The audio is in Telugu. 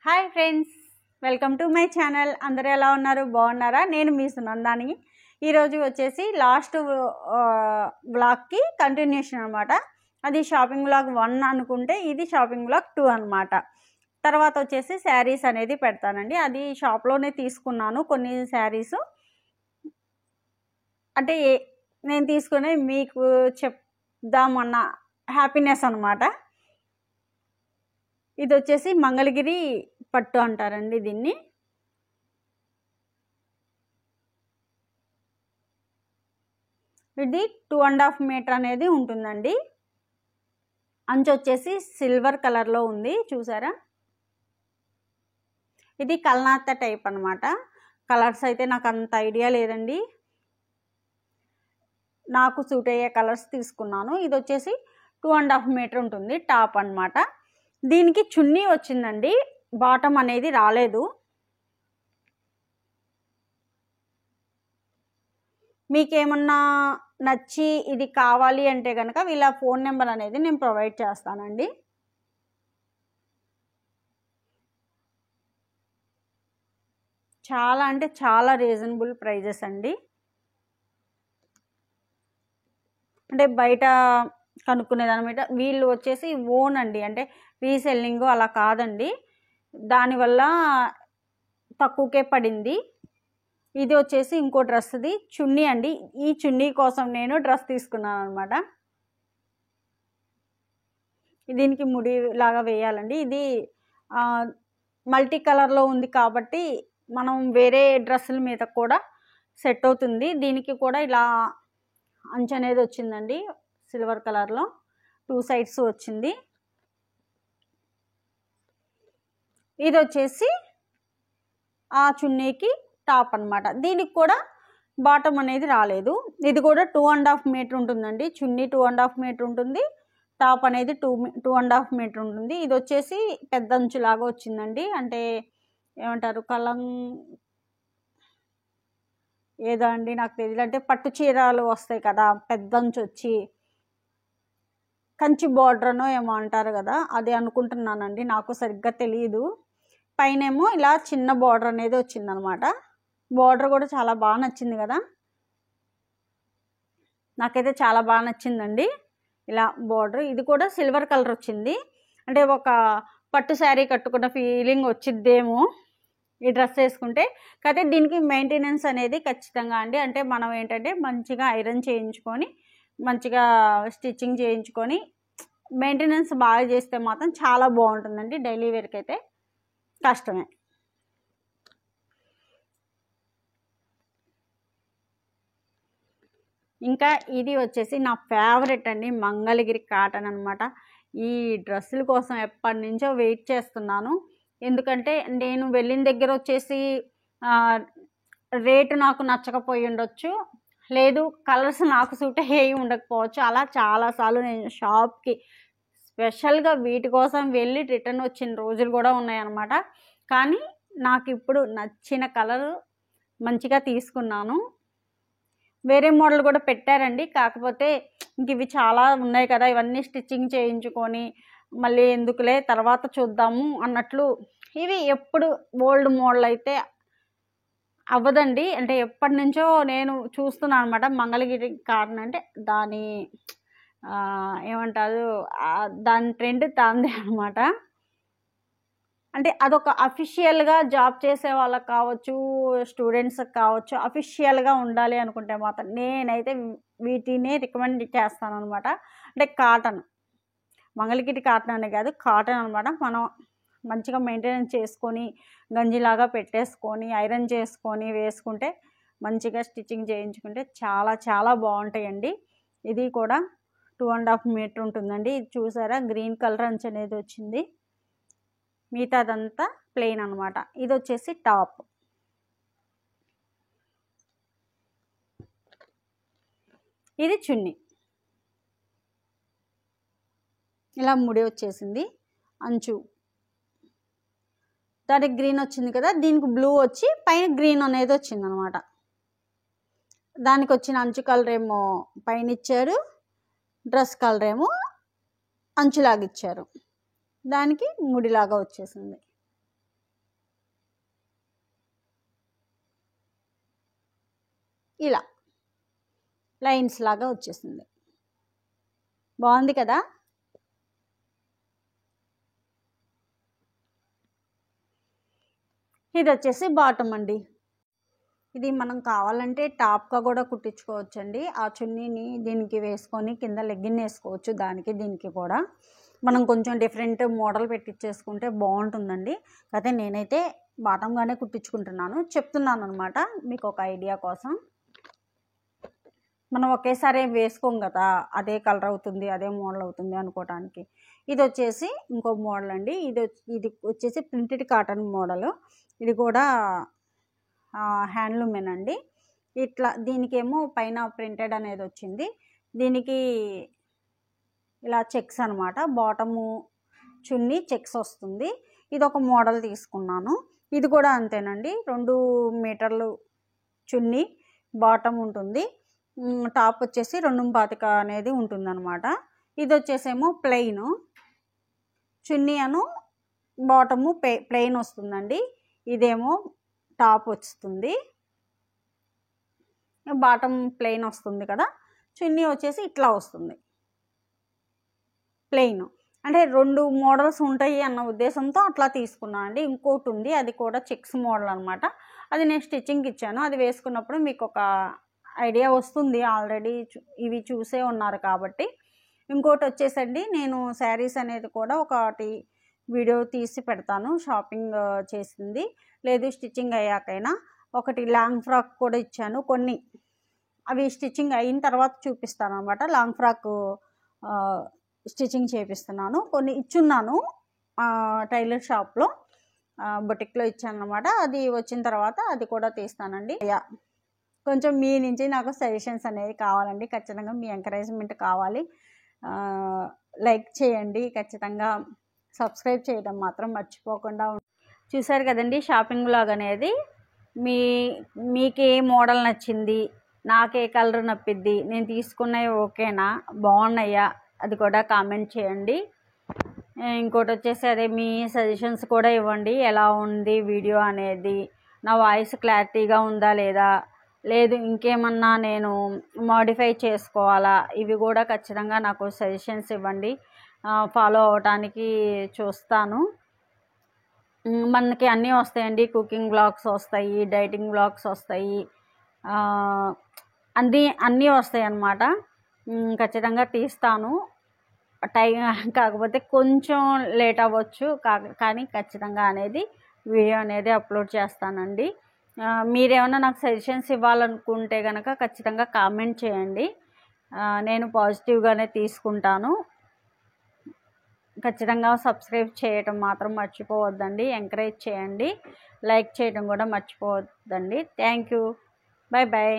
Hi friends, welcome to my channel. అందరూ ఎలా ఉన్నారు? బాగున్నారా? నేను మీ సునందాని. ఈరోజు వచ్చేసి లాస్ట్ వ్లాగ్కి కంటిన్యూషన్ అనమాట. అది షాపింగ్ వ్లాగ్ 1 అనుకుంటే ఇది షాపింగ్ వ్లాగ్ 2 అనమాట. తర్వాత వచ్చేసి శారీస్ అనేది పెడతానండి. అది షాప్లోనే తీసుకున్నాను కొన్ని శారీస్. అంటే నేను తీసుకునే మీకు చెప్దామన్న హ్యాపీనెస్ అనమాట. ఇది వచ్చేసి మంగళగిరి పట్టు అంటారండి దీన్ని. ఇది 2.5 మీటర్ అనేది ఉంటుందండి. అంచు వచ్చేసి సిల్వర్ కలర్లో ఉంది, చూసారా? ఇది కల్నాత టైప్ అనమాట. కలర్స్ అయితే నాకు అంత ఐడియా లేదండి, నాకు సూట్ అయ్యే కలర్స్ తీసుకున్నాను. ఇది వచ్చేసి 2.5 మీటర్ ఉంటుంది టాప్ అనమాట. దీనికి చున్నీ వచ్చిందండి, బాటమ్ అనేది రాలేదు. మీకేమన్నా నచ్చి ఇది కావాలి అంటే కనుక వీళ్ళ ఫోన్ నెంబర్ అనేది నేను ప్రొవైడ్ చేస్తానండి. చాలా అంటే చాలా రీజనబుల్ ప్రైజెస్ అండి. అంటే బయట కనుక్కునేదనమాట. వీళ్ళు వచ్చేసి ఓన్ అండి, అంటే రీసెల్లింగ్ అలా కాదండి. దానివల్ల తక్కువకే పడింది. ఇది వచ్చేసి ఇంకో డ్రెస్ది చున్నీ అండి. ఈ చున్నీ కోసం నేను డ్రెస్ తీసుకున్నాను అనమాట. దీనికి ముడి లాగా వేయాలండి. ఇది మల్టీ కలర్లో ఉంది కాబట్టి మనం వేరే డ్రెస్సుల మీద కూడా సెట్ అవుతుంది. దీనికి కూడా ఇలా అంచు అనేది వచ్చిందండి, సిల్వర్ కలర్లో 2 సైడ్స్ వచ్చింది. ఇది వచ్చేసి ఆ చున్నీకి టాప్ అనమాట. దీనికి కూడా బాటమ్ అనేది రాలేదు. ఇది కూడా 2.5 మీటర్ ఉంటుందండి. చున్నీ 2.5 మీటర్ ఉంటుంది, టాప్ అనేది 2.5 మీటర్ ఉంటుంది. ఇది వచ్చేసి పెద్ద అంచులాగా వచ్చిందండి. అంటే ఏమంటారు, ఏదో అండి నాకు తెలియదు. అంటే పట్టు చీరలు వస్తాయి కదా, పెద్ద అంచు వచ్చి కంచి బార్డర్నో ఏమో అంటారు కదా, అది అనుకుంటున్నానండి, నాకు సరిగ్గా తెలియదు. పైనేమో ఇలా చిన్న బార్డర్ అనేది వచ్చిందనమాట. బార్డర్ కూడా చాలా బాగా నచ్చింది కదా, నాకైతే చాలా బాగా నచ్చిందండి ఇలా బార్డర్. ఇది కూడా సిల్వర్ కలర్ వచ్చింది. అంటే ఒక పట్టు శారీ కట్టుకున్న ఫీలింగ్ వచ్చిద్దేమో ఈ డ్రెస్ వేసుకుంటే. కాకపోతే దీనికి మెయింటెనెన్స్ అనేది ఖచ్చితంగా అండి. అంటే మనం ఏంటంటే మంచిగా ఐరన్ చేయించుకొని, మంచిగా స్టిచ్చింగ్ చేయించుకొని, మెయింటెనెన్స్ బాగా చేస్తే మాత్రం చాలా బాగుంటుందండి. డైలీ వేర్కి అయితే కష్టమే. ఇంకా ఇది వచ్చేసి నా ఫేవరెట్ అండి, మంగళగిరి కాటన్ అనమాట. ఈ డ్రెస్సుల కోసం ఎప్పటి నుంచో వెయిట్ చేస్తున్నాను. ఎందుకంటే నేను వెళ్ళిన దగ్గర వచ్చేసి రేటు నాకు నచ్చకపోయి ఉండొచ్చు, లేదు కలర్స్ నాకు సూట్ అయ్యి ఉండకపోవచ్చు. అలా చాలాసార్లు నేను షాప్కి స్పెషల్గా వీటి కోసం వెళ్ళి రిటర్న్ వచ్చిన రోజులు కూడా ఉన్నాయన్నమాట. కానీ నాకు ఇప్పుడు నచ్చిన కలర్ మంచిగా తీసుకున్నాను. వేరే మోడల్ కూడా పెట్టారండి, కాకపోతే ఇంక ఇవి చాలా ఉన్నాయి కదా, ఇవన్నీ స్టిచ్చింగ్ చేయించుకొని మళ్ళీ ఎందుకులే తర్వాత చూద్దాము అన్నట్లు. ఇవి ఎప్పుడు ఓల్డ్ మోడల్ అయితే అవ్వదండి. అంటే ఎప్పటి నుంచో నేను చూస్తున్నాను అనమాట. మంగళగిరి కాటన్ అంటే దాని ఏమంటారు, దాని ట్రెండ్ దాందే అనమాట. అంటే అదొక అఫీషియల్గా జాబ్ చేసే వాళ్ళకి కావచ్చు, స్టూడెంట్స్కి కావచ్చు, అఫీషియల్గా ఉండాలి అనుకుంటే మాత్రం నేనైతే వీటినే రికమెండ్ చేస్తాను అనమాట. అంటే కాటన్, మంగళగిరి కాటన్ అనే కాదు, కాటన్ అనమాట. మనం మంచిగా మెయింటెనెన్స్ చేసుకొని గంజిలాగా పెట్టేసుకొని ఐరన్ చేసుకొని వేసుకుంటే, మంచిగా స్టిచ్చింగ్ చేయించుకుంటే చాలా చాలా బాగుంటాయండి. ఇది కూడా 2.5 మీటర్ ఉంటుందండి. ఇది చూసారా, గ్రీన్ కలర్ అంచు అనేది వచ్చింది, మిగతాదంతా ప్లెయిన్ అనమాట. ఇది వచ్చేసి టాప్. ఇది చున్నీ, ఇలా ముడి వచ్చేసింది. అంచు దానికి గ్రీన్ వచ్చింది కదా, దీనికి బ్లూ వచ్చి పైన గ్రీన్ అనేది వచ్చింది అనమాట. దానికి వచ్చిన అంచు కలర్ ఏమో పైన ఇచ్చారు, డ్రెస్ కలర్ ఏమో అంచులాగా ఇచ్చారు. దానికి ముడిలాగా వచ్చేసింది. ఇలా లైన్స్ లాగా వచ్చేసింది. బాగుంది కదా. ఇది వచ్చేసి బాటమ్ అండి. ఇది మనం కావాలంటే టాప్గా కూడా కుట్టించుకోవచ్చండి. ఆ చున్నీని దీనికి వేసుకొని కింద లెగ్గిన్ వేసుకోవచ్చు. దానికి దీనికి కూడా మనం కొంచెం డిఫరెంట్ మోడల్ పెట్టించేసుకుంటే బాగుంటుందండి. అయితే నేనైతే బాటంగానే కుట్టించుకుంటున్నాను, చెప్తున్నాను అనమాట మీకు ఒక ఐడియా కోసం. మనం ఒకేసారి వేసుకోం కదా, అదే కలర్ అవుతుంది అదే మోడల్ అవుతుంది అనుకోవటానికి. ఇది వచ్చేసి ఇంకో మోడల్ అండి. ఇది వచ్చేసి ప్రింటెడ్ కాటన్ మోడల్. ఇది కూడా హ్యాండ్లూమేనండి. ఇట్లా దీనికేమో పైన ప్రింటెడ్ అనేది వచ్చింది. దీనికి ఇలా చెక్స్ అనమాట. బాటము చున్నీ చెక్స్ వస్తుంది. ఇది ఒక మోడల్ తీసుకున్నాను. ఇది కూడా అంతేనండి. 2 మీటర్లు చున్నీ, బాటమ్ ఉంటుంది. టాప్ వచ్చేసి 2.25 అనేది ఉంటుందన్నమాట. ఇది వచ్చేసేమో ప్లెయిన్ చున్నీ అను బాటము ప్లెయిన్ వస్తుందండి. ఇదేమో టాప్ వస్తుంది, బాటమ్ ప్లెయిన్ వస్తుంది కదా. చున్నీ వచ్చేసి ఇట్లా వస్తుంది ప్లెయిన్. అంటే 2 మోడల్స్ ఉంటాయి అన్న ఉద్దేశంతో అట్లా తీసుకున్నాను అండి. ఇంకోటి ఉంది, అది కూడా చెక్స్ మోడల్ అనమాట. అది నేను స్టిచ్చింగ్కి ఇచ్చాను. అది వేసుకున్నప్పుడు మీకు ఒక ఐడియా వస్తుంది. ఆల్రెడీ ఇవి చూసే ఉన్నారు కాబట్టి. ఇంకోటి వచ్చేసండి, నేను శారీస్ అనేది కూడా ఒకటి వీడియో తీసి పెడతాను, షాపింగ్ చేసింది. లేదు స్టిచ్చింగ్ అయ్యాకైనా. ఒకటి లాంగ్ ఫ్రాక్ కూడా ఇచ్చాను. కొన్ని అవి స్టిచ్చింగ్ అయిన తర్వాత చూపిస్తాను అనమాట. లాంగ్ ఫ్రాక్ స్టిచ్చింగ్ చేపిస్తున్నాను. కొన్ని ఇచ్చున్నాను టైలర్ షాప్లో, బొటిక్లో ఇచ్చాను అనమాట. అది వచ్చిన తర్వాత అది కూడా తీస్తానండి. కొంచెం మీ నుంచి నాకు సజెషన్స్ అనేవి కావాలండి. ఖచ్చితంగా మీ ఎంకరేజ్మెంట్ కావాలి. లైక్ చేయండి, ఖచ్చితంగా సబ్స్క్రైబ్ చేయడం మాత్రం మర్చిపోకుండా. చూసారు కదండి షాపింగ్ వ్లాగ్ అనేది. మీకు ఏ మోడల్ నచ్చింది, నాకే కలర్ నప్పిద్ది, నేను తీసుకున్నవి ఓకేనా, బాగున్నాయా, అది కూడా కామెంట్ చేయండి. ఇంకోటి వచ్చేసి అదే మీ సజెషన్స్ కూడా ఇవ్వండి. ఎలా ఉంది వీడియో అనేది, నా వాయిస్ క్లారిటీగా ఉందా లేదా, లేదు ఇంకేమన్నా నేను మోడిఫై చేసుకోవాలా, ఇవి కూడా ఖచ్చితంగా నాకు సజెషన్స్ ఇవ్వండి. ఫాలో అవడానికి చూస్తాను. మనకి అన్నీ వస్తాయండి. కుకింగ్ బ్లాగ్స్ వస్తాయి, డైటింగ్ బ్లాగ్స్ వస్తాయి, అన్నీ వస్తాయి అన్నమాట. ఖచ్చితంగా తీస్తాను. కాకపోతే కొంచెం లేట్ అవ్వచ్చు, కానీ ఖచ్చితంగా అనేది వీడియో అనేది అప్లోడ్ చేస్తానండి. మీరేమన్నా నాకు సజెషన్స్ ఇవ్వాలనుకుంటే కనుక ఖచ్చితంగా కామెంట్ చేయండి. నేను పాజిటివ్గానే తీసుకుంటాను. ఖచ్చితంగా సబ్స్క్రైబ్ చేయడం మాత్రం మర్చిపోవద్దండి. ఎంకరేజ్ చేయండి, లైక్ చేయడం కూడా మర్చిపోవద్దండి. Thank you. Bye bye.